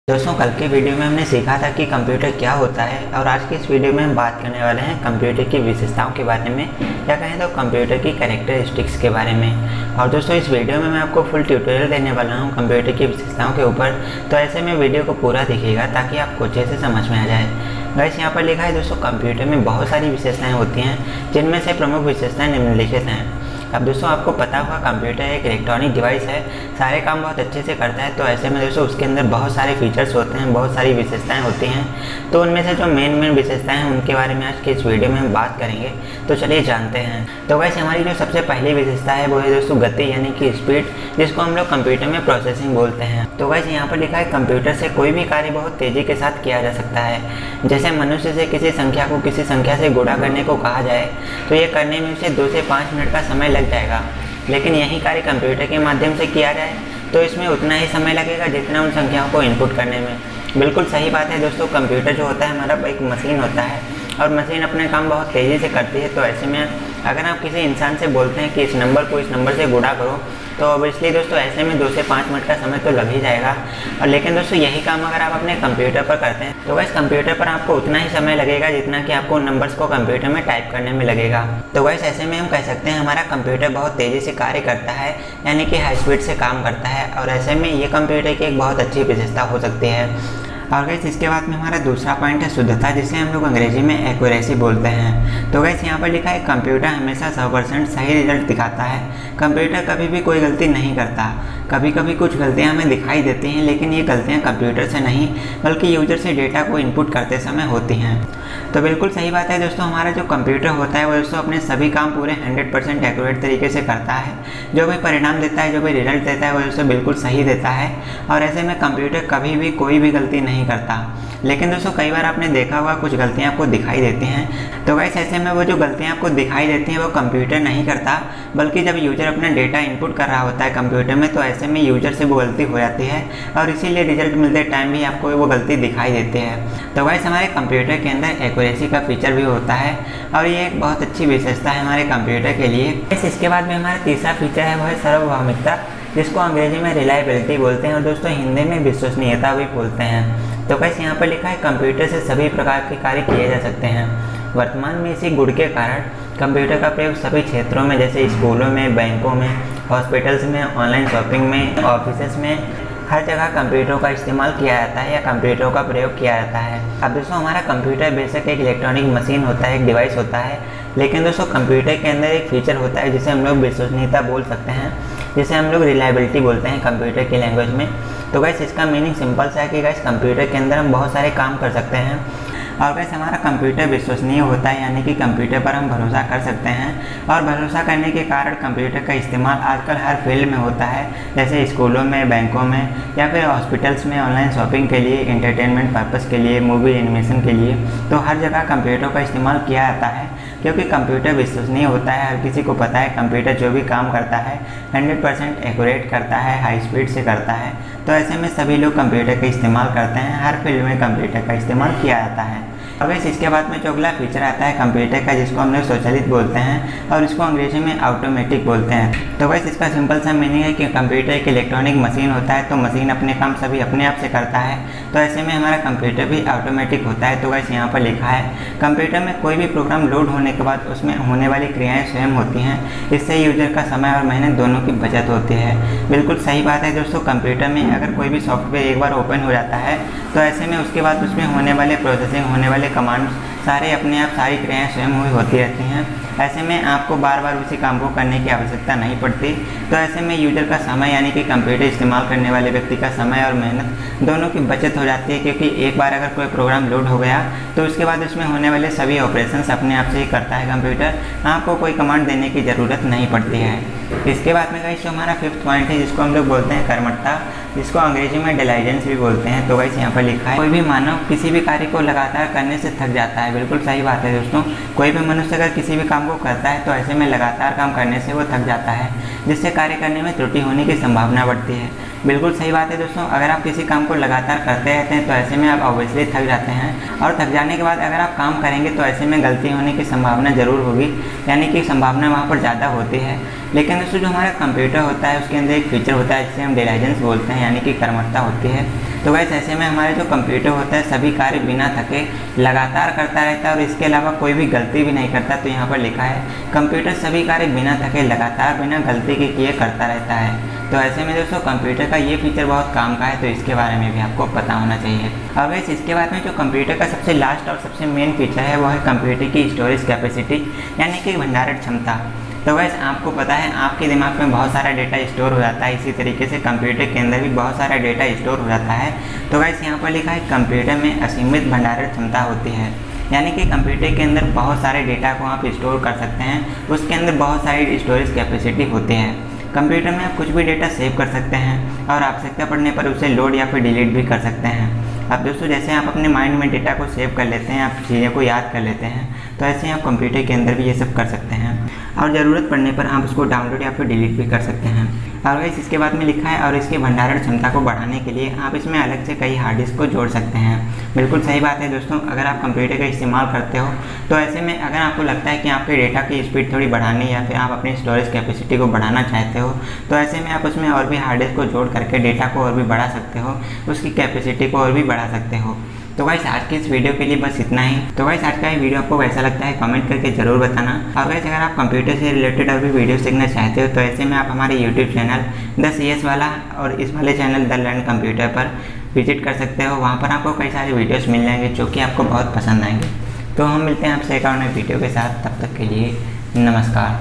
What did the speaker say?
दोस्तों कल के वीडियो में हमने सीखा था कि कंप्यूटर क्या होता है और आज की इस वीडियो में हम बात करने वाले हैं कंप्यूटर की विशेषताओं के बारे में या कहें तो कंप्यूटर की कैरेक्टरिस्टिक्स के बारे में। और दोस्तों इस वीडियो में मैं आपको फुल ट्यूटोरियल देने वाला हूं कंप्यूटर की विशेषताओं के ऊपर, तो ऐसे में वीडियो को पूरा देखिएगा ताकि आपको अच्छे से समझ में आ जाए। गाइस यहाँ पर लिखा है दोस्तों कंप्यूटर में बहुत सारी विशेषताएँ होती हैं जिनमें से प्रमुख विशेषताएँ निम्नलिखित हैं। अब दोस्तों आपको पता होगा कंप्यूटर एक इलेक्ट्रॉनिक डिवाइस है, सारे काम बहुत अच्छे से करता है। तो ऐसे में दोस्तों उसके अंदर बहुत सारे फीचर्स होते हैं, बहुत सारी विशेषताएं होती हैं। तो उनमें से जो मेन विशेषताएं हैं उनके बारे में आज के इस वीडियो में हम बात करेंगे। तो चलिए जानते हैं। तो वैसे हमारी जो सबसे पहली विशेषता है वो है दोस्तों गति यानी कि स्पीड, जिसको हम लोग कंप्यूटर में प्रोसेसिंग बोलते हैं। तो वैसे यहाँ पर लिखा है कंप्यूटर से कोई भी कार्य बहुत तेज़ी के साथ किया जा सकता है। जैसे मनुष्य से किसी संख्या को किसी संख्या से गुणा करने को कहा जाए तो ये करने में उसे 2 से 5 मिनट का समय लग जाएगा, लेकिन यही कार्य कंप्यूटर के माध्यम से किया जाए तो इसमें उतना ही समय लगेगा जितना उन संख्याओं को इनपुट करने में। बिल्कुल सही बात है दोस्तों। कंप्यूटर जो होता है हमारा एक मशीन होता है और मशीन अपने काम बहुत तेज़ी से करती है। तो ऐसे में अगर आप किसी इंसान से बोलते हैं कि इस नंबर को इस नंबर से गुणा करो तो ऑब्वियसली दोस्तों ऐसे में 2 से 5 मिनट का समय तो लग ही जाएगा। और लेकिन दोस्तों यही काम अगर आप अपने कंप्यूटर पर करते हैं तो वैसे कंप्यूटर पर आपको उतना ही समय लगेगा जितना कि आपको उन नंबर्स को कंप्यूटर में टाइप करने में लगेगा। तो वैसे ऐसे में हम कह सकते हैं हमारा कंप्यूटर बहुत तेज़ी से कार्य करता है, यानी कि हाई स्पीड से काम करता है। और ऐसे में ये कंप्यूटर की एक बहुत अच्छी विशेषता हो सकती है। और गैस इसके बाद में हमारा दूसरा पॉइंट है शुद्धता, जिसे हम लोग अंग्रेजी में एक्यूरेसी बोलते हैं। तो गैस यहाँ पर लिखा है कंप्यूटर हमेशा 100% सही रिजल्ट दिखाता है। कंप्यूटर कभी भी कोई गलती नहीं करता। कभी कभी कुछ गलतियाँ हमें दिखाई देती हैं, लेकिन ये गलतियाँ कंप्यूटर से नहीं बल्कि यूजर से डेटा को इनपुट करते समय होती हैं। तो बिल्कुल सही बात है दोस्तों। हमारा जो कंप्यूटर होता है वो दोस्तों अपने सभी काम पूरे 100% एक्यूरेट तरीके से करता है। जो भी परिणाम देता है, जो भी रिजल्ट देता है वो दोस्तों बिल्कुल सही देता है। और ऐसे में कंप्यूटर कभी भी कोई भी गलती नहीं करता। लेकिन दोस्तों कई बार आपने देखा होगा कुछ गलतियाँ आपको दिखाई देती हैं। तो गाइस ऐसे में वो जो गलतियाँ आपको दिखाई देती हैं वो कंप्यूटर नहीं करता, बल्कि जब यूजर अपना डेटा इनपुट कर रहा होता है कंप्यूटर में तो ऐसे में यूजर से वो गलती हो जाती है और इसीलिए रिजल्ट मिलते टाइम भी आपको वो गलती दिखाई देती है। तो गाइस हमारे कंप्यूटर के अंदर एक्यूरेसी का फीचर भी होता है और ये एक बहुत अच्छी विशेषता है हमारे कंप्यूटर के लिए। इसके बाद में हमारा तीसरा फीचर है वो है सार्वभौमिकता, जिसको अंग्रेजी में रिलायबिलिटी बोलते हैं और दोस्तों हिंदी में विश्वसनीयता भी बोलते हैं। तो कैसे यहाँ पर लिखा है कंप्यूटर से सभी प्रकार के कार्य किए जा सकते हैं। वर्तमान में इसी गुण के कारण कंप्यूटर का प्रयोग सभी क्षेत्रों में जैसे स्कूलों में, बैंकों में, हॉस्पिटल्स में, ऑनलाइन शॉपिंग में, ऑफिस में, हर जगह कंप्यूटरों का इस्तेमाल किया जाता है या कंप्यूटरों का प्रयोग किया जाता है। अब दोस्तों हमारा कंप्यूटर बेशक एक इलेक्ट्रॉनिक मशीन होता है, एक डिवाइस होता है, लेकिन दोस्तों कंप्यूटर के अंदर एक फीचर होता है जिसे हम लोग विश्वसनीयता बोल सकते हैं, जिसे हम लोग रिलायबिलिटी बोलते हैं कंप्यूटर की लैंग्वेज में। तो गैस इसका मीनिंग सिंपल सा है कि गैस कंप्यूटर के अंदर हम बहुत सारे काम कर सकते हैं और गैस हमारा कंप्यूटर विश्वसनीय होता है, यानी कि कंप्यूटर पर हम भरोसा कर सकते हैं। और भरोसा करने के कारण कंप्यूटर का इस्तेमाल आजकल हर फील्ड में होता है, जैसे स्कूलों में, बैंकों में या फिर हॉस्पिटल्स में, ऑनलाइन शॉपिंग के लिए, एंटरटेनमेंट पर्पज़ के लिए, मूवी एनिमेशन के लिए। तो हर जगह कंप्यूटर का इस्तेमाल किया जाता है क्योंकि कंप्यूटर विश्वसनीय होता है। हर किसी को पता है कंप्यूटर जो भी काम करता है 100% एक्यूरेट करता है, हाई स्पीड से करता है। तो ऐसे में सभी लोग कंप्यूटर का इस्तेमाल करते हैं, हर फील्ड में कंप्यूटर का इस्तेमाल किया जाता है। अब इसके बाद में जो अगला फीचर आता है कंप्यूटर का, जिसको हम लोग स्वचालित बोलते हैं और इसको अंग्रेजी में ऑटोमेटिक बोलते हैं। तो वैसे इसका सिंपल सा मीनिंग है कि कंप्यूटर एक इलेक्ट्रॉनिक मशीन होता है, तो मशीन अपने काम सभी अपने आप से करता है। तो ऐसे में हमारा कंप्यूटर भी ऑटोमेटिक होता है। तो वैसे यहाँ पर लिखा है कंप्यूटर में कोई भी प्रोग्राम लोड होने के बाद उसमें होने वाली क्रियाएँ स्वयं होती हैं। इससे यूजर का समय और मेहनत दोनों की बचत होती है। बिल्कुल सही बात है दोस्तों। कंप्यूटर में अगर कोई भी सॉफ्टवेयर एक बार ओपन हो जाता है तो ऐसे में उसके बाद उसमें होने वाले प्रोसेसिंग, होने वाले कमांड सारे अपने आप सारी क्रियाएँ स्वयं हुई होती रहती हैं। ऐसे में आपको बार बार उसी काम को करने की आवश्यकता नहीं पड़ती। तो ऐसे में यूजर का समय यानी कि कंप्यूटर इस्तेमाल करने वाले व्यक्ति का समय और मेहनत दोनों की बचत हो जाती है, क्योंकि एक बार अगर कोई प्रोग्राम लोड हो गया तो उसके बाद उसमें होने वाले सभी ऑपरेशंस अपने आप से ही करता है कंप्यूटर। आपको कोई कमांड देने की ज़रूरत नहीं पड़ती है। इसके बाद में गाइस जो हमारा 5th पॉइंट है जिसको हम लोग बोलते हैं कर्मठता, जिसको अंग्रेजी में डिलाइजेंस भी बोलते हैं। तो गाइस यहाँ पर लिखा है कोई भी मानव किसी भी कार्य को लगातार करने से थक जाता है। बिल्कुल सही बात है दोस्तों। कोई भी मनुष्य अगर किसी भी काम को करता है तो ऐसे में लगातार काम करने से वो थक जाता है, जिससे कार्य करने में त्रुटि होने की संभावना बढ़ती है। बिल्कुल सही बात है दोस्तों। अगर आप किसी काम को लगातार करते रहते हैं तो ऐसे में आप ऑब्वियसली थक जाते हैं, और थक जाने के बाद अगर आप काम करेंगे तो ऐसे में गलती होने की संभावना ज़रूर होगी, यानी कि संभावना वहाँ पर ज़्यादा होती है। लेकिन दोस्तों जो हमारा कंप्यूटर होता है उसके अंदर एक फीचर होता है जिसे हम डिलाइजेंस बोलते हैं, यानी कि कर्मठता होती है। तो वैसे ऐसे में हमारे जो कंप्यूटर होता है सभी कार्य बिना थके लगातार करता रहता है और इसके अलावा कोई भी गलती भी नहीं करता। तो यहाँ पर लिखा है कंप्यूटर सभी कार्य बिना थके लगातार बिना गलती के किए करता रहता है। तो ऐसे में दोस्तों कंप्यूटर का ये फीचर बहुत काम का है, तो इसके बारे में भी आपको पता होना चाहिए। अब वैसे इसके बाद में जो कंप्यूटर का सबसे लास्ट और सबसे मेन फीचर है वो है कंप्यूटर की स्टोरेज कैपेसिटी, यानी कि भंडारण क्षमता। तो वैसे आपको पता है आपके दिमाग में बहुत सारा डेटा स्टोर हो जाता है, इसी तरीके से कंप्यूटर के अंदर भी बहुत सारा डेटा स्टोर हो जाता है। तो वैसे यहाँ पर लिखा है कंप्यूटर में असीमित भंडारण क्षमता होती है, यानी कि कंप्यूटर के अंदर बहुत सारे डेटा को आप स्टोर कर सकते हैं, उसके अंदर बहुत सारी स्टोरेज कैपेसिटी होती है। कंप्यूटर में आप कुछ भी डेटा सेव कर सकते हैं और आवश्यकता पड़ने पर उसे लोड या फिर डिलीट भी कर सकते हैं। अब दोस्तों जैसे आप अपने माइंड में डेटा को सेव कर लेते हैं, आप चीज़ों को याद कर लेते हैं, तो ऐसे ही आप कंप्यूटर के अंदर भी ये सब कर सकते हैं और ज़रूरत पड़ने पर आप उसको डाउनलोड या फिर डिलीट भी कर सकते हैं। और वैसे इसके बाद में लिखा है और इसके भंडारण क्षमता को बढ़ाने के लिए आप इसमें अलग से कई हार्ड डिस्क को जोड़ सकते हैं। बिल्कुल सही बात है दोस्तों। अगर आप कंप्यूटर का इस्तेमाल करते हो तो ऐसे में अगर आपको लगता है कि आपके डेटा की स्पीड थोड़ी बढ़ानी या फिर आप अपनी स्टोरेज कैपेसिटी को बढ़ाना चाहते हो, तो ऐसे में आप उसमें और भी हार्ड डिस्क को जोड़ करके डेटा को और भी बढ़ा सकते हो, उसकी कैपेसिटी को और भी बढ़ा सकते हो। तो गाइस आज की इस वीडियो के लिए बस इतना ही। तो गाइस आज का ये वीडियो आपको कैसा लगता है कमेंट करके ज़रूर बताना। और गाइस अगर आप कंप्यूटर से रिलेटेड और भी वीडियो सीखना चाहते हो तो ऐसे में आप हमारे यूट्यूब चैनल द CS वाला और इस वाले चैनल द लर्न कंप्यूटर पर विजिट कर सकते हो। वहाँ पर आपको कई सारे वीडियोस मिल जाएंगे जो कि आपको बहुत पसंद आएंगे। तो हम मिलते हैं आपसे एक और नए वीडियो के साथ, तब तक के लिए नमस्कार।